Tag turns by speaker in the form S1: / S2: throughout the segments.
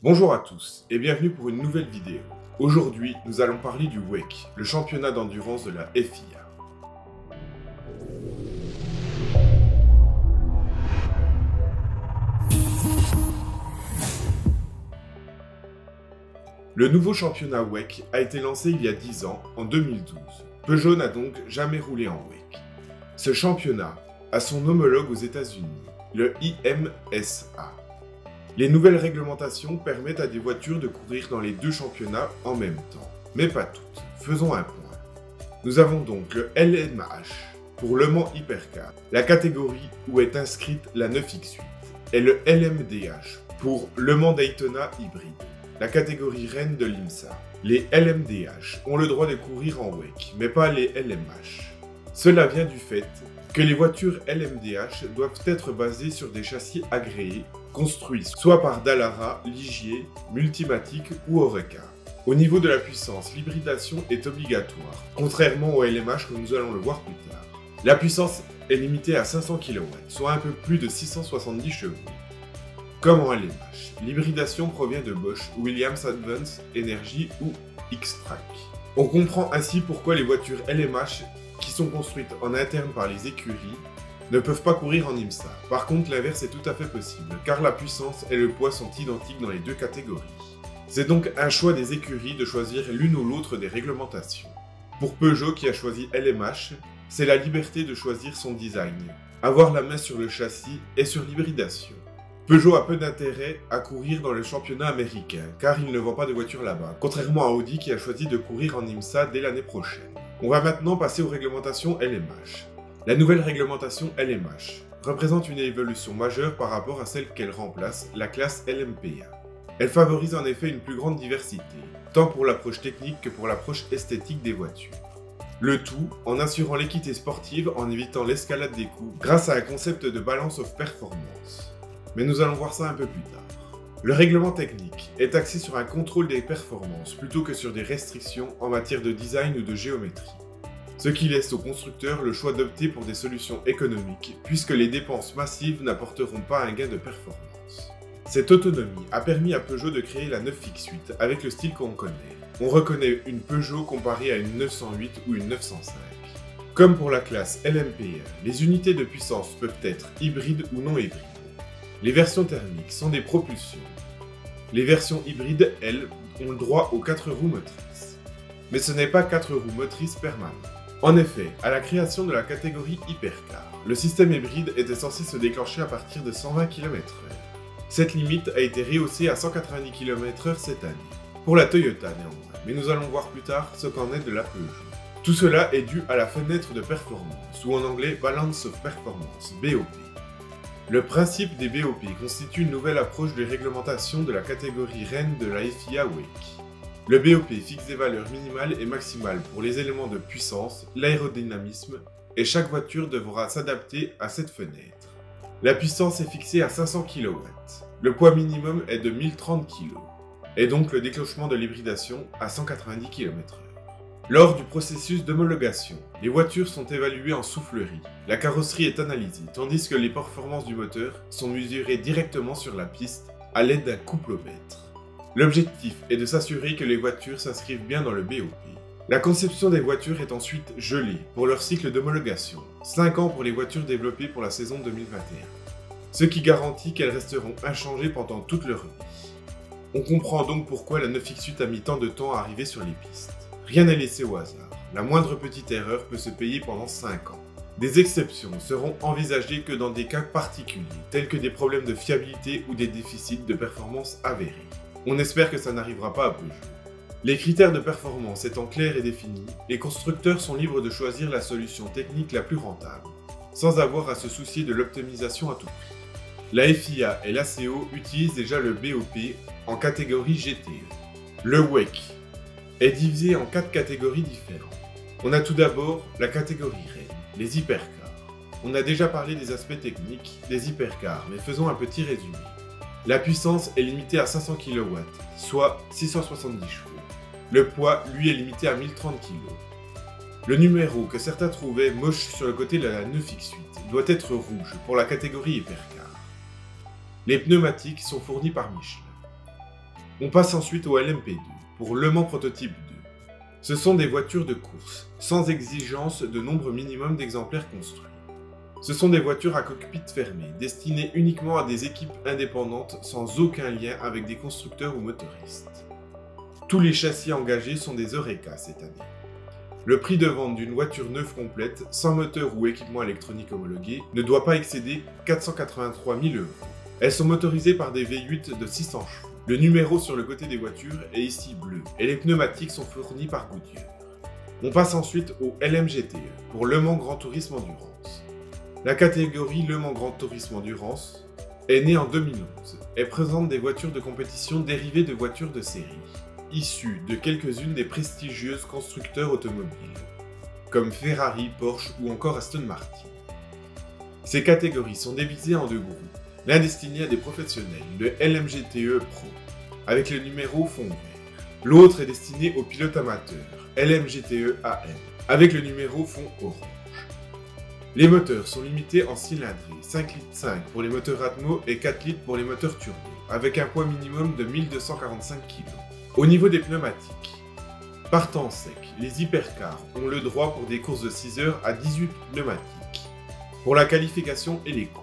S1: Bonjour à tous et bienvenue pour une nouvelle vidéo. Aujourd'hui, nous allons parler du WEC, le championnat d'endurance de la FIA. Le nouveau championnat WEC a été lancé il y a 10 ans, en 2012. Peugeot n'a donc jamais roulé en WEC. Ce championnat a son homologue aux États-Unis, le IMSA. Les nouvelles réglementations permettent à des voitures de courir dans les deux championnats en même temps, mais pas toutes. Faisons un point. Nous avons donc le LMH pour Le Mans Hypercar, la catégorie où est inscrite la 9X8, et le LMDH pour Le Mans Daytona Hybride, la catégorie reine de l'IMSA. Les LMDH ont le droit de courir en WEC, mais pas les LMH. Cela vient du fait que les voitures LMDH doivent être basées sur des châssis agréés, construits soit par Dallara, Ligier, Multimatic ou Oreca. Au niveau de la puissance, l'hybridation est obligatoire, contrairement au LMH comme nous allons le voir plus tard. La puissance est limitée à 500 kW, soit un peu plus de 670 chevaux. Comme en LMH, l'hybridation provient de Bosch, Williams Advanced Energy ou X-Track. On comprend ainsi pourquoi les voitures LMH qui sont construites en interne par les écuries ne peuvent pas courir en IMSA. Par contre, l'inverse est tout à fait possible, car la puissance et le poids sont identiques dans les deux catégories. C'est donc un choix des écuries de choisir l'une ou l'autre des réglementations. Pour Peugeot qui a choisi LMH, c'est la liberté de choisir son design, avoir la main sur le châssis et sur l'hybridation. Peugeot a peu d'intérêt à courir dans le championnat américain, car il ne vend pas de voitures là-bas, contrairement à Audi qui a choisi de courir en IMSA dès l'année prochaine. On va maintenant passer aux réglementations LMH. La nouvelle réglementation LMH représente une évolution majeure par rapport à celle qu'elle remplace, la classe LMP1. Elle favorise en effet une plus grande diversité, tant pour l'approche technique que pour l'approche esthétique des voitures. Le tout en assurant l'équité sportive en évitant l'escalade des coûts grâce à un concept de balance of performance. Mais nous allons voir ça un peu plus tard. Le règlement technique est axé sur un contrôle des performances plutôt que sur des restrictions en matière de design ou de géométrie. Ce qui laisse aux constructeurs le choix d'opter pour des solutions économiques puisque les dépenses massives n'apporteront pas un gain de performance. Cette autonomie a permis à Peugeot de créer la 9X8 avec le style qu'on connaît. On reconnaît une Peugeot comparée à une 908 ou une 905. Comme pour la classe LMP1, les unités de puissance peuvent être hybrides ou non hybrides. Les versions thermiques sont des propulsions. Les versions hybrides, elles, ont le droit aux 4 roues motrices. Mais ce n'est pas 4 roues motrices permanentes. En effet, à la création de la catégorie Hypercar, le système hybride était censé se déclencher à partir de 120 km/h. Cette limite a été rehaussée à 190 km/h cette année, pour la Toyota néanmoins, mais nous allons voir plus tard ce qu'en est de la Peugeot. Tout cela est dû à la fenêtre de performance, ou en anglais Balance of Performance, BOP. Le principe des BOP constitue une nouvelle approche de réglementation de la catégorie reine de la FIA WEC. Le BOP fixe des valeurs minimales et maximales pour les éléments de puissance, l'aérodynamisme, et chaque voiture devra s'adapter à cette fenêtre. La puissance est fixée à 500 kW. Le poids minimum est de 1030 kg, et donc le déclenchement de l'hybridation à 190 km/h. Lors du processus d'homologation, les voitures sont évaluées en soufflerie, la carrosserie est analysée, tandis que les performances du moteur sont mesurées directement sur la piste à l'aide d'un couplomètre. L'objectif est de s'assurer que les voitures s'inscrivent bien dans le BOP. La conception des voitures est ensuite gelée pour leur cycle d'homologation, 5 ans pour les voitures développées pour la saison 2021, ce qui garantit qu'elles resteront inchangées pendant toute leur vie. On comprend donc pourquoi la 9X8 a mis tant de temps à arriver sur les pistes. Rien n'est laissé au hasard, la moindre petite erreur peut se payer pendant 5 ans. Des exceptions seront envisagées que dans des cas particuliers, tels que des problèmes de fiabilité ou des déficits de performance avérés. On espère que ça n'arrivera pas à Peugeot. Les critères de performance étant clairs et définis, les constructeurs sont libres de choisir la solution technique la plus rentable, sans avoir à se soucier de l'optimisation à tout prix. La FIA et l'ACO utilisent déjà le BOP en catégorie GTE. Le WEC est divisé en 4 catégories différentes. On a tout d'abord la catégorie reine, les hypercars. On a déjà parlé des aspects techniques des hypercars, mais faisons un petit résumé. La puissance est limitée à 500 kW, soit 670 chevaux. Le poids, lui, est limité à 1030 kg. Le numéro que certains trouvaient moche sur le côté de la 9X8 doit être rouge pour la catégorie hypercar. Les pneumatiques sont fournis par Michelin. On passe ensuite au LMP2, pour Le Mans Prototype 2. Ce sont des voitures de course, sans exigence de nombre minimum d'exemplaires construits. Ce sont des voitures à cockpit fermé, destinées uniquement à des équipes indépendantes sans aucun lien avec des constructeurs ou motoristes. Tous les châssis engagés sont des Eureka cette année. Le prix de vente d'une voiture neuve complète, sans moteur ou équipement électronique homologué, ne doit pas excéder 483 000 €. Elles sont motorisées par des V8 de 600 chevaux. Le numéro sur le côté des voitures est ici bleu, et les pneumatiques sont fournis par Goodyear. On passe ensuite au LMGTE, pour Le Mans Grand Tourisme Endurance. La catégorie Le Mans Grand Tourisme Endurance est née en 2011 et présente des voitures de compétition dérivées de voitures de série, issues de quelques-unes des prestigieuses constructeurs automobiles, comme Ferrari, Porsche ou encore Aston Martin. Ces catégories sont divisées en deux groupes, l'un destiné à des professionnels, le LMGTE Pro, avec le numéro fond vert. L'autre est destiné aux pilotes amateurs, LMGTE AM, avec le numéro fond orange. Les moteurs sont limités en cylindrée, 5,5 litres pour les moteurs Atmo et 4 litres pour les moteurs turbo, avec un poids minimum de 1245 kg. Au niveau des pneumatiques, partant sec, les hypercars ont le droit pour des courses de 6 heures à 18 pneumatiques, pour la qualification et les courses.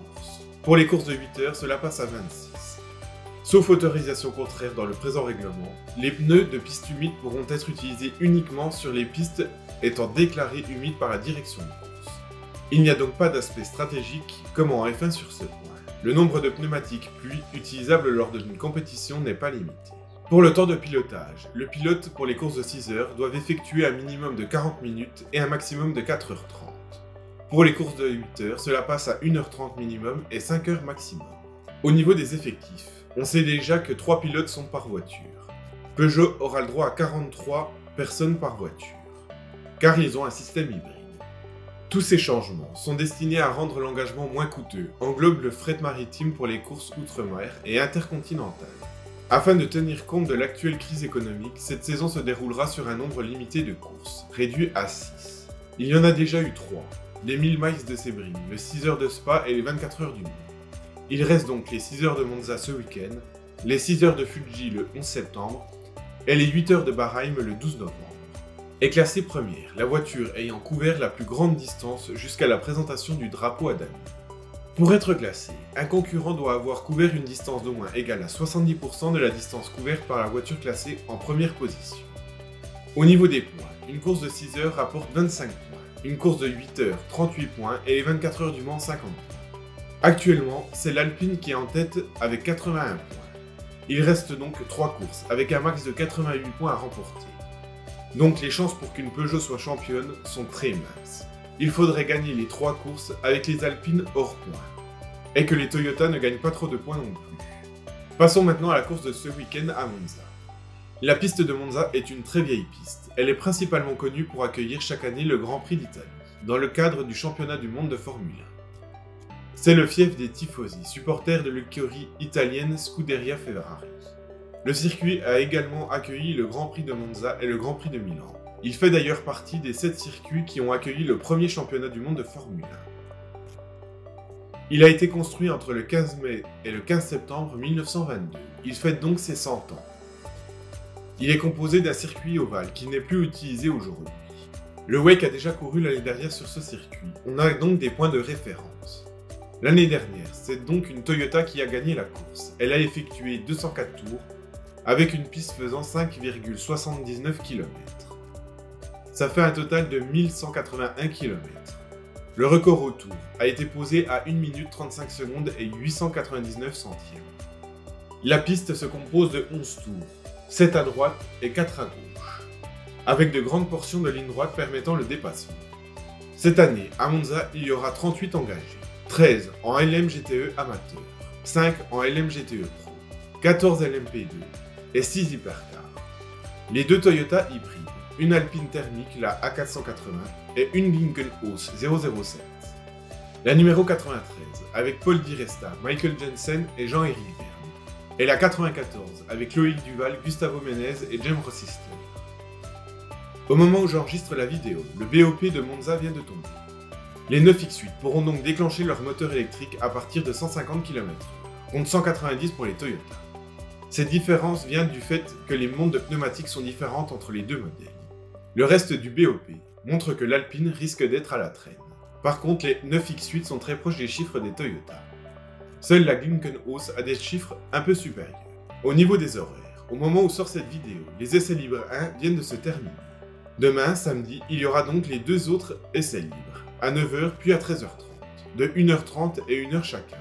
S1: Pour les courses de 8 heures, cela passe à 26. Sauf autorisation contraire dans le présent règlement, les pneus de piste humide pourront être utilisés uniquement sur les pistes étant déclarées humides par la direction de course. Il n'y a donc pas d'aspect stratégique comme en F1 sur ce point. Le nombre de pneumatiques pluie utilisables lors d'une compétition n'est pas limité. Pour le temps de pilotage, le pilote pour les courses de 6 heures doit effectuer un minimum de 40 minutes et un maximum de 4h30. Pour les courses de 8 heures, cela passe à 1h30 minimum et 5 heures maximum. Au niveau des effectifs, on sait déjà que 3 pilotes sont par voiture. Peugeot aura le droit à 43 personnes par voiture, car ils ont un système hybride. Tous ces changements sont destinés à rendre l'engagement moins coûteux, englobent le fret maritime pour les courses outre-mer et intercontinentales. Afin de tenir compte de l'actuelle crise économique, cette saison se déroulera sur un nombre limité de courses, réduit à 6. Il y en a déjà eu 3, les 1000 miles de Sebring, le 6 heures de Spa et les 24 heures du Mans. Il reste donc les 6 heures de Monza ce week-end, les 6 heures de Fuji le 11 septembre et les 8 heures de Bahreïn le 12 novembre. Est classée première, la voiture ayant couvert la plus grande distance jusqu'à la présentation du drapeau à Dami. Pour être classé, un concurrent doit avoir couvert une distance d'au moins égale à 70% de la distance couverte par la voiture classée en première position. Au niveau des points, une course de 6 heures rapporte 25 points, une course de 8 heures 38 points et les 24 heures du Mans 50 points. Actuellement, c'est l'Alpine qui est en tête avec 81 points. Il reste donc 3 courses avec un max de 88 points à remporter. Donc les chances pour qu'une Peugeot soit championne sont très minces. Il faudrait gagner les 3 courses avec les Alpines hors points, et que les Toyota ne gagnent pas trop de points non plus. Passons maintenant à la course de ce week-end à Monza. La piste de Monza est une très vieille piste. Elle est principalement connue pour accueillir chaque année le Grand Prix d'Italie, dans le cadre du championnat du monde de Formule 1. C'est le fief des tifosi, supporters de l'écurie italienne Scuderia Ferrari. Le circuit a également accueilli le Grand Prix de Monza et le Grand Prix de Milan. Il fait d'ailleurs partie des 7 circuits qui ont accueilli le premier championnat du monde de Formule 1. Il a été construit entre le 15 mai et le 15 septembre 1922. Il fête donc ses 100 ans. Il est composé d'un circuit ovale qui n'est plus utilisé aujourd'hui. Le WEC a déjà couru l'année dernière sur ce circuit. On a donc des points de référence. L'année dernière, c'est donc une Toyota qui a gagné la course. Elle a effectué 204 tours avec une piste faisant 5,79 km. Ça fait un total de 1181 km. Le record au tour a été posé à 1 minute 35 secondes et 899 centièmes. La piste se compose de 11 tours, 7 à droite et 4 à gauche, avec de grandes portions de ligne droite permettant le dépassement. Cette année, à Monza, il y aura 38 engagés, 13 en LMGTE amateur, 5 en LMGTE Pro, 14 LMP2 et 6 hypercars. Les 2 Toyota hybrides, une Alpine thermique, la A480, et une Lincoln-Haus 007. La numéro 93, avec Paul Di Resta, Michael Jensen et Jean-Éric Vergne. Et la 94, avec Loïc Duval, Gustavo Menez et James Rossiston. Au moment où j'enregistre la vidéo, le BOP de Monza vient de tomber. Les 9 X8 pourront donc déclencher leur moteur électrique à partir de 150 km/h, contre 190 pour les Toyota. Cette différence vient du fait que les montres de pneumatiques sont différentes entre les deux modèles. Le reste du BOP montre que l'Alpine risque d'être à la traîne. Par contre, les 9X8 sont très proches des chiffres des Toyota. Seule la Glickenhaus a des chiffres un peu supérieurs. Au niveau des horaires, au moment où sort cette vidéo, les essais libres 1 viennent de se terminer. Demain, samedi, il y aura donc les deux autres essais libres, à 9h puis à 13h30, de 1h30 et 1h chacun.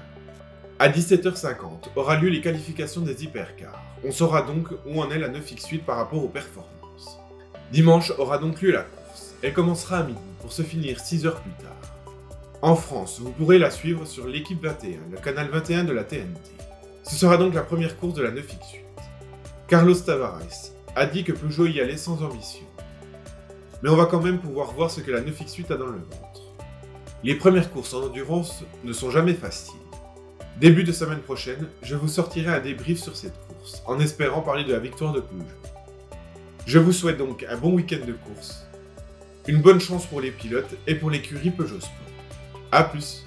S1: À 17h50 aura lieu les qualifications des hypercars. On saura donc où en est la 9X8 par rapport aux performances. Dimanche aura donc lieu la course. Elle commencera à midi pour se finir 6 heures plus tard. En France, vous pourrez la suivre sur l'équipe 21, le canal 21 de la TNT. Ce sera donc la première course de la 9X8. Carlos Tavares a dit que Peugeot y allait sans ambition. Mais on va quand même pouvoir voir ce que la 9X8 a dans le ventre. Les premières courses en endurance ne sont jamais faciles. Début de semaine prochaine, je vous sortirai un débrief sur cette course, en espérant parler de la victoire de Peugeot. Je vous souhaite donc un bon week-end de course, une bonne chance pour les pilotes et pour l'écurie Peugeot Sport. A plus!